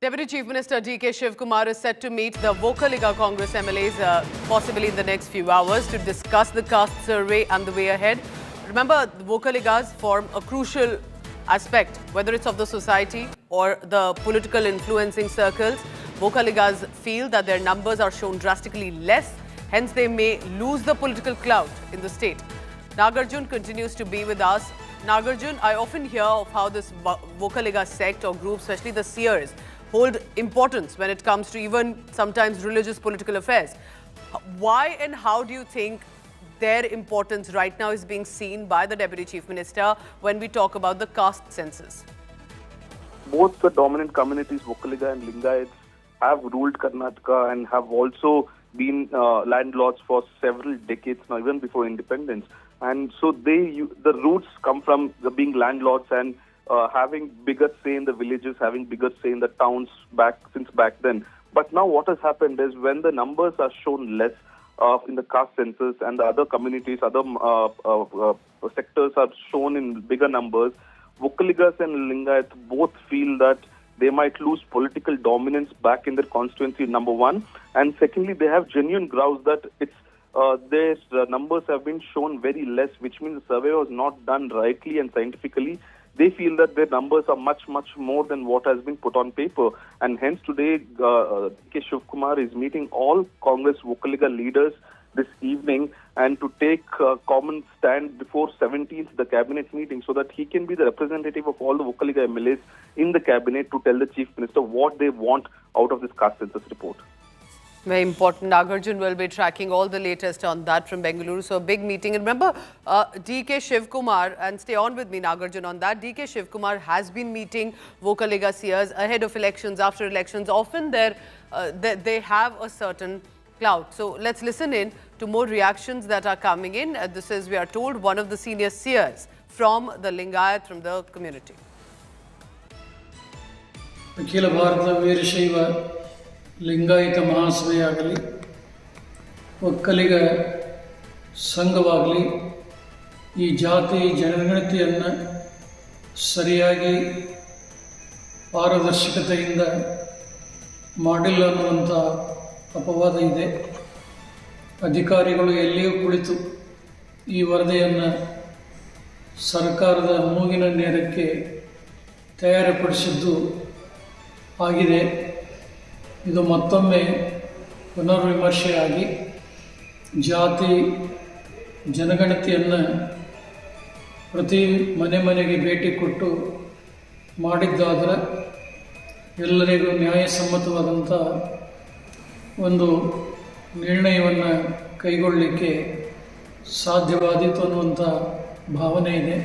Deputy Chief Minister D.K. Shivkumar is set to meet the Vocaliga Congress MLAs possibly in the next few hours to discuss the caste survey and the way ahead. Remember, the Vocaligas form a crucial aspect, whether it's of the society or the political influencing circles. Vocaligas feel that their numbers are shown drastically less, hence they may lose the political clout in the state. Nagarjun continues to be with us. Nagarjun, I often hear of how this Vocaliga sect or group, especially the seers, hold importance when it comes to even sometimes religious political affairs. Why and how do you think their importance right now is being seen by the Deputy Chief Minister when we talk about the caste census? Both the dominant communities, Vocaliga and Lingayats, have ruled Karnataka and have also been landlords for several decades now, even before independence. And so the roots come from being landlords and having bigger say in the villages, having bigger say in the towns since back then. But now what has happened is when the numbers are shown less in the caste census and the other communities, other sectors are shown in bigger numbers, Vocaligas and Lingayats both feel that they might lose political dominance back in their constituency, number one. And secondly, they have genuine grounds that their numbers have been shown very less, which means the survey was not done rightly and scientifically. They feel that their numbers are much, much more than what has been put on paper. And hence today, K. Shivkumar is meeting all Congress Vocaliga leaders this evening and to take a common stand before 17th, the cabinet meeting, so that he can be the representative of all the Vocaliga MLAs in the cabinet to tell the Chief Minister what they want out of this caste census report. Very important. Nagarjun will be tracking all the latest on that from Bengaluru. So a big meeting. And remember, D.K. Shivkumar, and stay on with me, Nagarjun, on that. D.K. Shivkumar has been meeting Vocaliga seers ahead of elections, after elections. Often they have a certain clout. So let's listen in to more reactions that are coming in. This is, we are told, one of the senior seers from the Lingayat, from the community. Akhila Bharata Veerashaiva Lingayat ಮಹಾಸಭೆಯಾಗಲಿ Vokkaliga ಸಂಘವಾಗಲಿ ಈ ಜಾತಿ ಜನಗಣತಿಯನ್ನು ಸರಿಯಾಗಿ ಪಾರದರ್ಶಕತೆಯಿಂದ ಮಾಡಿಲ್ಲ ಅನ್ನುವಂಥ ಅಪವಾದ ಇದೆ. ಅಧಿಕಾರಿಗಳು ಎಲ್ಲಿಯೂ ಕುಳಿತು ಈ ವರದಿಯನ್ನು ಸರ್ಕಾರದ ಮೂಗಿನ ನೇರಕ್ಕೆ ತಯಾರುಪಡಿಸಿದ್ದು ಆಗಿದೆ. ಇದು ಮತ್ತೊಮ್ಮೆ ಪುನರ್ವಿಮರ್ಶೆಯಾಗಿ ಜಾತಿ ಜನಗಣತಿಯನ್ನು ಪ್ರತಿ ಮನೆಗೆ ಭೇಟಿ ಕೊಟ್ಟು ಮಾಡಿದ್ದಾದರೆ ಎಲ್ಲರಿಗೂ ನ್ಯಾಯಸಮ್ಮತವಾದಂಥ ಒಂದು ನಿರ್ಣಯವನ್ನು ಕೈಗೊಳ್ಳಲಿಕ್ಕೆ ಸಾಧ್ಯವಾದೀತು ಅನ್ನುವಂಥ ಭಾವನೆ ಇದೆ.